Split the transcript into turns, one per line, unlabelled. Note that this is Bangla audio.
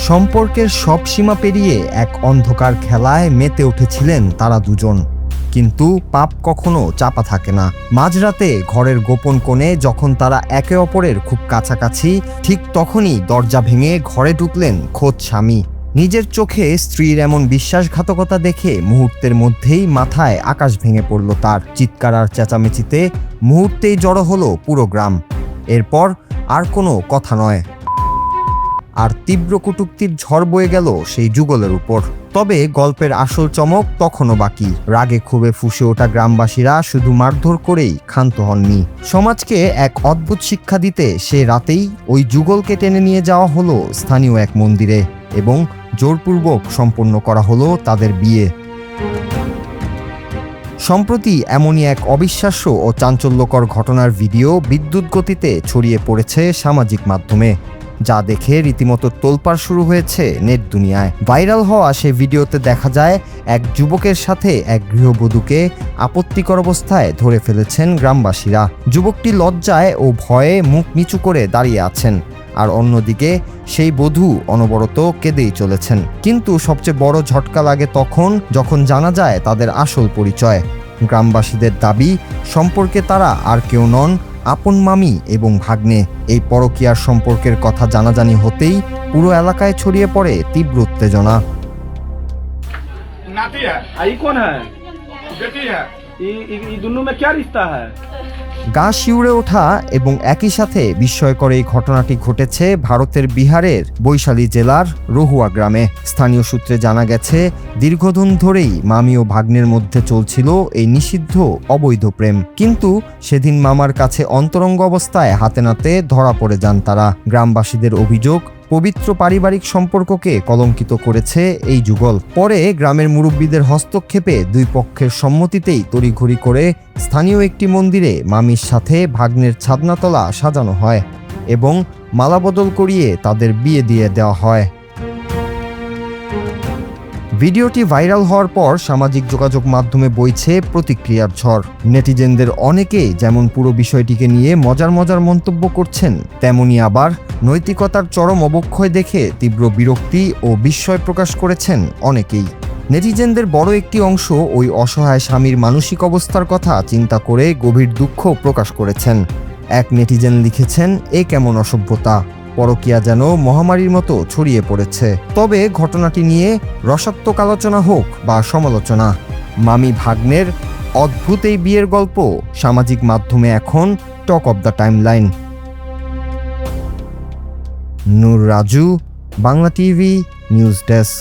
সম্পর্কের সব সীমা পেরিয়ে এক অন্ধকার খেলায় মেতে উঠেছিলেন তারা দুজন। কিন্তু পাপ কখনো চাপা থাকে না। মাঝরাতে ঘরের গোপন কোণে যখন তারা একে অপরের খুব কাছাকাছি, ঠিক তখনই দরজা ভেঙে ঘরে ঢুকলেন খোদ স্বামী। নিজের চোখে স্ত্রীর এমন বিশ্বাসঘাতকতা দেখে মুহূর্তের মধ্যেই মাথায় আকাশ ভেঙে পড়ল তার। চিৎকার আর চেঁচামেচিতে মুহূর্তেই জড়ো হলো পুরো গ্রাম। এরপর আর কোনো কথা নয়, আর তীব্র কটূক্তির ঝড় বয়ে গেল সেই যুগলের উপর। তবে গল্পের আসল চমক তখনও বাকি। রাগে ক্ষোভে ফুঁসে ওঠা গ্রামবাসীরা শুধু মারধর করেই ক্ষান্ত হননি। সমাজকে এক অদ্ভুত শিক্ষা দিতে সে রাতেই ওই যুগলকে টেনে নিয়ে যাওয়া হলো স্থানীয় এক মন্দিরে এবং জোরপূর্বক সম্পন্ন করা হলো তাদের বিয়ে। সম্প্রতি এমনই এক অবিশ্বাস্য ও চাঞ্চল্যকর ঘটনার ভিডিও বিদ্যুৎ গতিতে ছড়িয়ে পড়েছে সামাজিক মাধ্যমে, যা দেখে রীতিমতো তোলপাড় শুরু হয়েছে নেট দুনিয়ায়। ভাইরাল হওয়া সে ভিডিওতে দেখা যায় এক যুবকের সাথে এক গৃহবধূকে আপত্তিকর অবস্থায় ধরে ফেলেছেন গ্রামবাসীরা। যুবকটি লজ্জায় ও ভয়ে মুখ নিচু করে দাঁড়িয়ে আছেন, আর অন্যদিকে সেই বধূ অনবরত কেঁদেই চলেছেন। কিন্তু সবচেয়ে বড় ঝটকা লাগে তখন যখন জানা যায় তাদের আসল পরিচয়। গ্রামবাসীদের দাবি, সম্পর্কে তারা আর কেউ নন, আপন মামি এবং ভাগ্নে। এই পরকীয়ার সম্পর্কের কথা জানাজানি হতেই পুরো এলাকায় ছড়িয়ে পড়ে তীব্র উত্তেজনা। গা শিউরে ওঠা এবং একই সাথে বিস্ময়কর এই ঘটনাটি ঘটেছে ভারতের বিহারের বৈশালী জেলার রহুয়া গ্রামে। স্থানীয় সূত্রে জানা গেছে, দীর্ঘদিন ধরেই মামি ও ভাগ্নের মধ্যে চলছিল এই নিষিদ্ধ অবৈধ প্রেম। কিন্তু সেদিন মামার কাছে অন্তরঙ্গ অবস্থায় হাতে নাতে ধরা পড়ে যান তারা। গ্রামবাসীদের অভিযোগ, পবিত্র পারিবারিক সম্পর্ককে কলঙ্কিত করেছে এই যুগল। পরে গ্রামের মুরব্বীদের হস্তক্ষেপে দুই পক্ষের সম্মতিতেই তড়িঘড়ি করে স্থানীয় একটি মন্দিরে মামির সাথে ভাগ্নের ছাদনাতলা সাজানো হয় এবং মালাবদল করিয়ে তাদের বিয়ে দিয়ে দেওয়া হয়। ভিডিওটি ভাইরাল হওয়ার পর সামাজিক যোগাযোগ মাধ্যমে বইছে প্রতিক্রিয়ার ঝড়। নেটিজেনদের অনেকেই যেমন পুরো বিষয়টিকে নিয়ে মজার মন্তব্য করছেন, তেমনি আবার নৈতিকতার চরম অবক্ষয় দেখে তীব্র বিরক্তি ও বিস্ময় প্রকাশ করেছেন অনেকেই। নেটিজেনদের বড় একটি অংশ ওই অসহায় স্বামীর মানসিক অবস্থার কথা চিন্তা করে গভীর দুঃখ প্রকাশ করেছেন। এক নেটিজেন লিখেছেন, এ কেমন অসভ্যতা, পরকীয়া যেন মহামারীর মতো ছড়িয়ে পড়েছে। তবে ঘটনাটি নিয়ে রসাত্মক আলোচনা হোক বা সমালোচনা, মামি ভাগ্নের অদ্ভুত এই বিয়ের গল্প সামাজিক মাধ্যমে এখন talk of the timeline. Noor Raju, Bangla TV news desk.